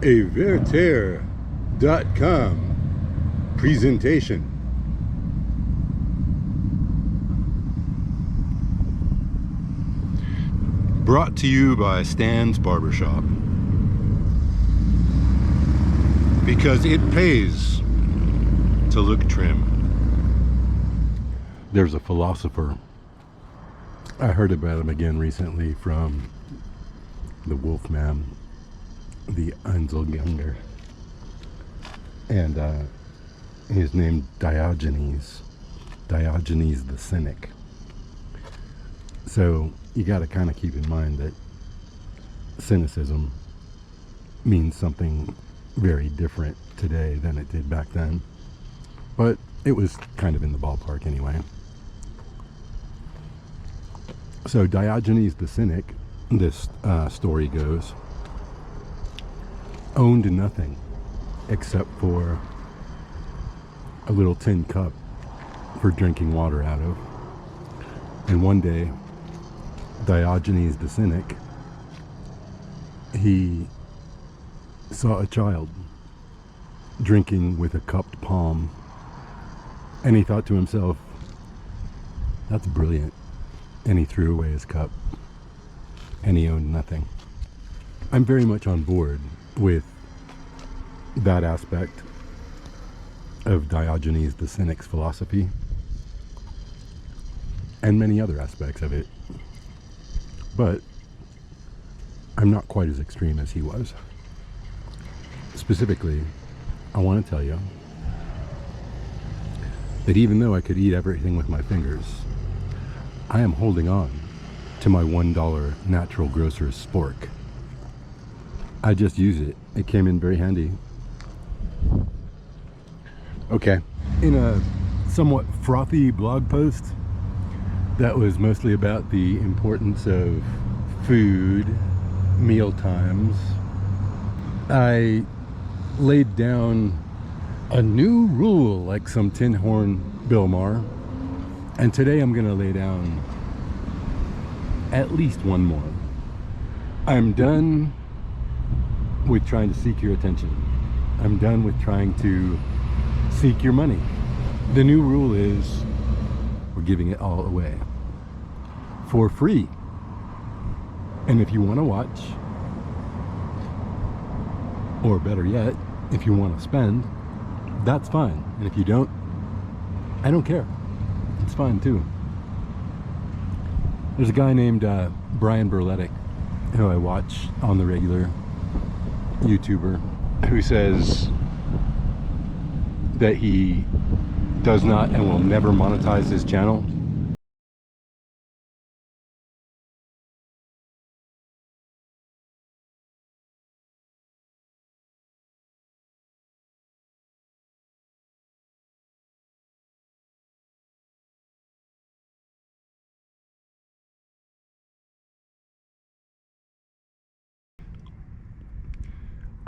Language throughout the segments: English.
a Verter.com presentation. Brought to you by Stan's Barbershop. Because it pays to look trim. There's a philosopher. I heard about him again recently from the Wolfman, the Einzelgänger. And he's named Diogenes. Diogenes the Cynic. So you got to kind of keep in mind that cynicism means something very different today than it did back then. But it was kind of in the ballpark anyway. So Diogenes the Cynic, this story goes, owned nothing except for a little tin cup for drinking water out of. And one day, Diogenes the Cynic, he saw a child drinking with a cupped palm, and he thought to himself, that's brilliant. And he threw away his cup, and he owned nothing. I'm very much on board with that aspect of Diogenes the Cynic's philosophy, and many other aspects of it. But I'm not quite as extreme as he was. Specifically, I want to tell you that even though I could eat everything with my fingers, I am holding on to my $1 Natural Grocers spork. I just use it. It came in very handy. Okay, in a somewhat frothy blog post that was mostly about the importance of food, meal times, I laid down a new rule like some tin horn Bill Maher, and today I'm gonna lay down at least one more. I'm done with trying to seek your attention. I'm done with trying to seek your money. The new rule is we're giving it all away for free. And if you want to watch, or better yet, if you want to spend, that's fine. And if you don't, I don't care. It's fine too. There's a guy named Brian Berletic, who I watch on the regular, YouTuber, who says that he does not and will never monetize his channel.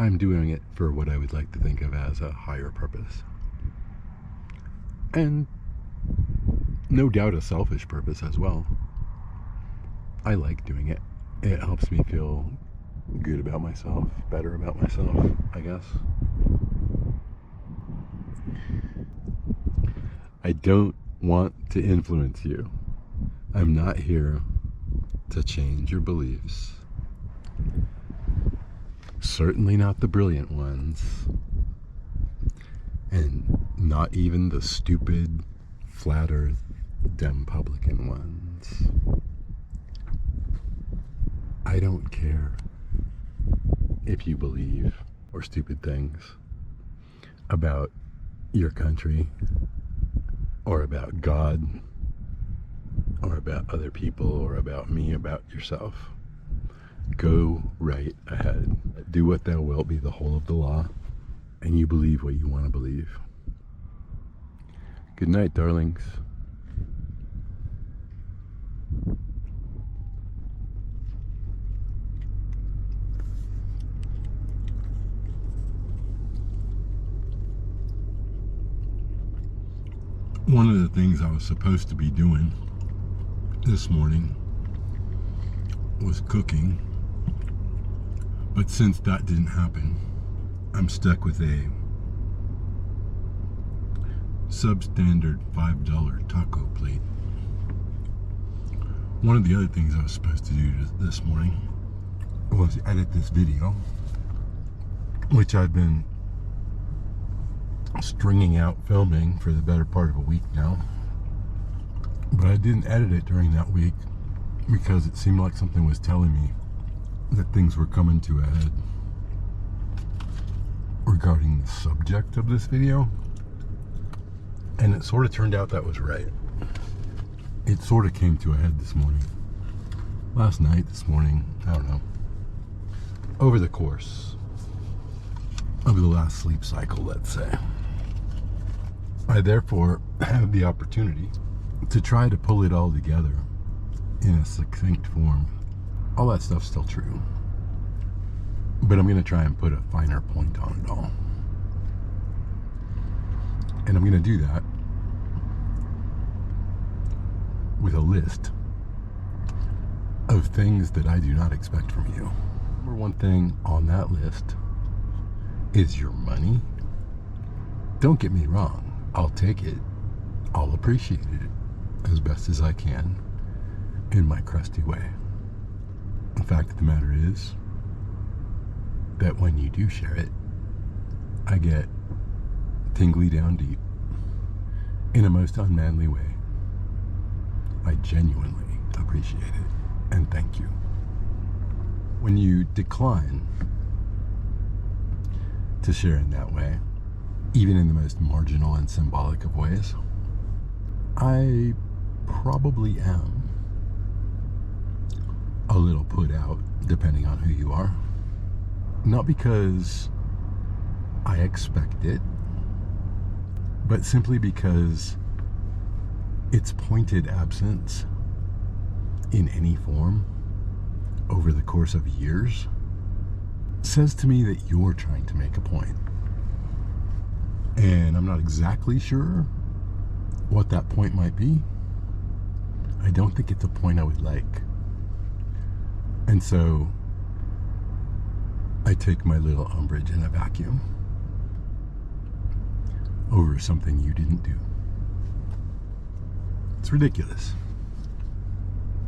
I'm doing it for what I would like to think of as a higher purpose. And no doubt a selfish purpose as well. I like doing it. It helps me feel good about myself, better about myself, I guess. I don't want to influence you. I'm not here to change your beliefs. Certainly not the brilliant ones, and not even the stupid, flat earth, Dempublican ones. I don't care if you believe or stupid things about your country, or about God, or about other people, or about me, about yourself. Go right ahead. Do what thou wilt be the whole of the law, and you believe what you want to believe. Good night, darlings. One of the things I was supposed to be doing this morning was cooking, but since that didn't happen, I'm stuck with a substandard $5 taco plate. One of the other things I was supposed to do this morning was edit this video, which I've been stringing out filming for the better part of a week now. But I didn't edit it during that week because it seemed like something was telling me that things were coming to a head regarding the subject of this video. And it sort of turned out that was right. It sort of came to a head this morning. Last night, this morning, I don't know. Over the course of the last sleep cycle, let's say. I therefore have the opportunity to try to pull it all together in a succinct form. All that stuff's still true, but I'm going to try and put a finer point on it all. And I'm going to do that with a list of things that I do not expect from you. Number one thing on that list is your money. Don't get me wrong, I'll take it. I'll appreciate it as best as I can in my crusty way. The fact of the matter is that when you do share it, I get tingly down deep in a most unmanly way. I genuinely appreciate it and thank you. When you decline to share in that way, even in the most marginal and symbolic of ways, I probably am a little put out, depending on who you are. Not because I expect it, but simply because its pointed absence in any form over the course of years says to me that you're trying to make a point. And I'm not exactly sure what that point might be. I don't think it's a point I would like. And so I take my little umbrage in a vacuum over something you didn't do. It's ridiculous.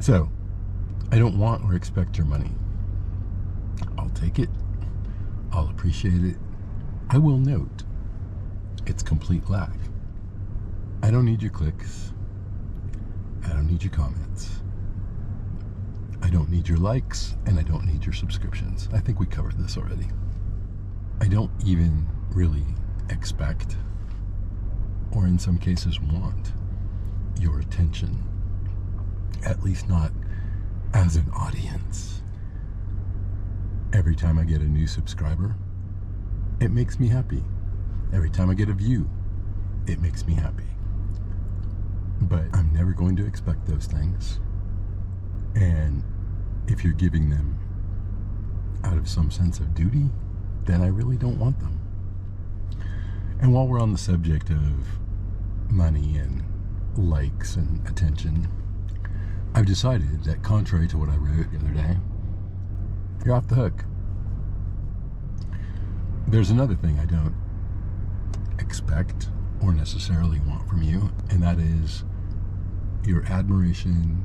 So, I don't want or expect your money. I'll take it. I'll appreciate it. I will note its complete lack. I don't need your clicks. I don't need your comments. I don't need your likes, and I don't need your subscriptions. I think we covered this already. I don't even really expect, or in some cases want, your attention. At least not as an audience. Every time I get a new subscriber, it makes me happy. Every time I get a view, it makes me happy. But I'm never going to expect those things. And if you're giving them out of some sense of duty, then I really don't want them. And while we're on the subject of money and likes and attention, I've decided that, contrary to what I wrote the other day, you're off the hook. There's another thing I don't expect or necessarily want from you, and that is your admiration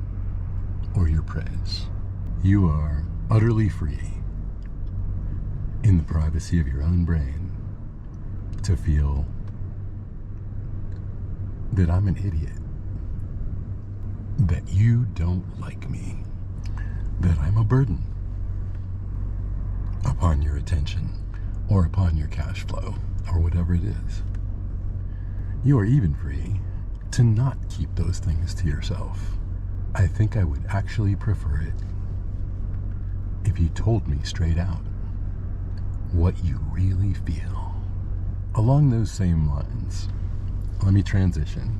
or your praise. You are utterly free in the privacy of your own brain to feel that I'm an idiot, that you don't like me, that I'm a burden upon your attention or upon your cash flow or whatever it is. You are even free to not keep those things to yourself. I think I would actually prefer it if you told me straight out what you really feel. Along those same lines, let me transition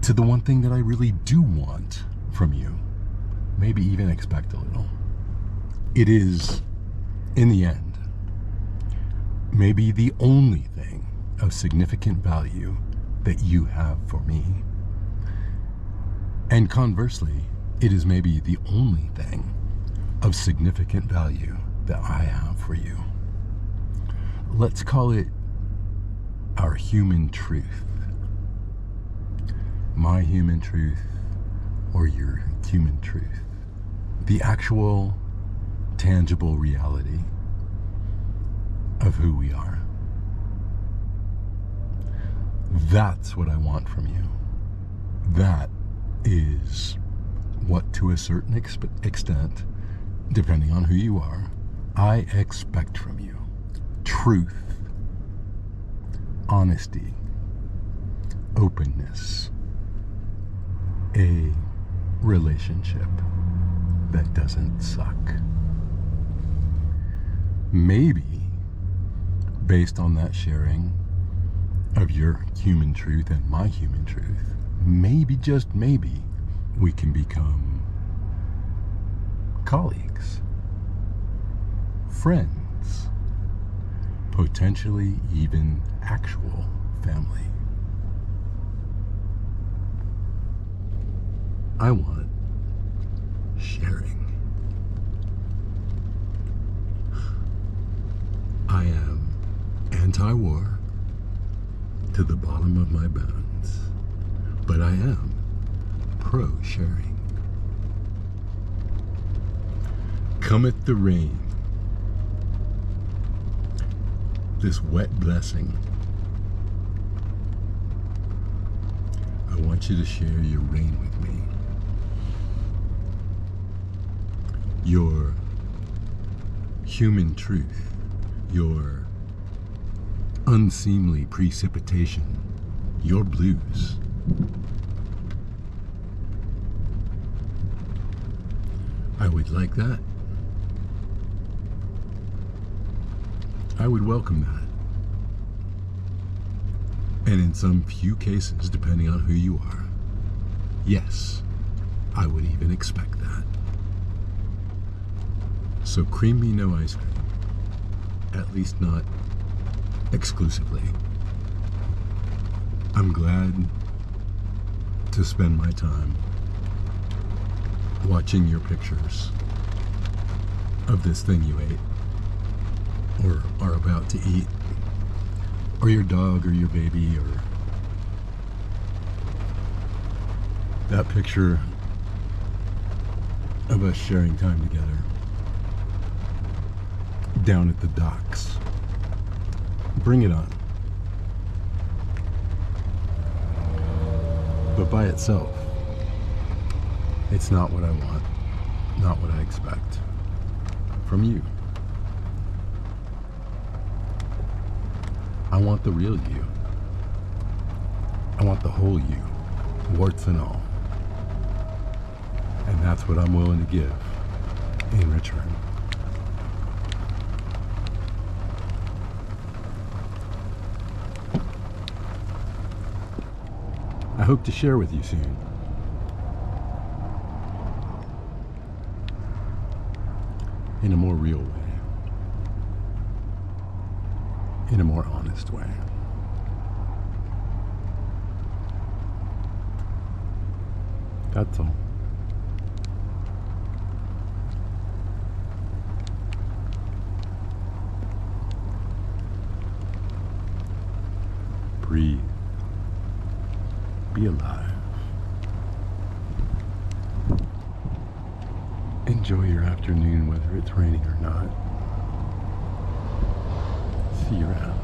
to the one thing that I really do want from you, maybe even expect a little. It is, in the end, maybe the only thing of significant value that you have for me. And conversely, it is maybe the only thing of significant value that I have for you. let's call it our human truth. My human truth or your human truth. The actual, tangible reality of who we are. That's what I want from you. That is what, to a certain extent, depending on who you are, I expect from you. Truth, honesty, openness, a relationship that doesn't suck. Maybe, based on that sharing of your human truth and my human truth, maybe, just maybe, we can become colleagues, friends, potentially even actual family. I want sharing. I am anti-war to the bottom of my bones, but I am pro-sharing. Cometh the rain, this wet blessing. I want you to share your rain with me. Your human truth, your unseemly precipitation, your blues. I would like that. I would welcome that. And in some few cases, depending on who you are, yes, I would even expect that. So cream me no ice cream, at least not exclusively. I'm glad to spend my time watching your pictures of this thing you ate or are about to eat, or your dog or your baby, or that picture of us sharing time together down at the docks. Bring it on. But by itself, it's not what I want, not what I expect from you. I want the real you. I want the whole you, warts and all. And that's what I'm willing to give in return. I hope to share with you soon. In a more real way. In a more honest way. That's all. Breathe. Be alive. Enjoy your afternoon, whether it's raining or not. See you around.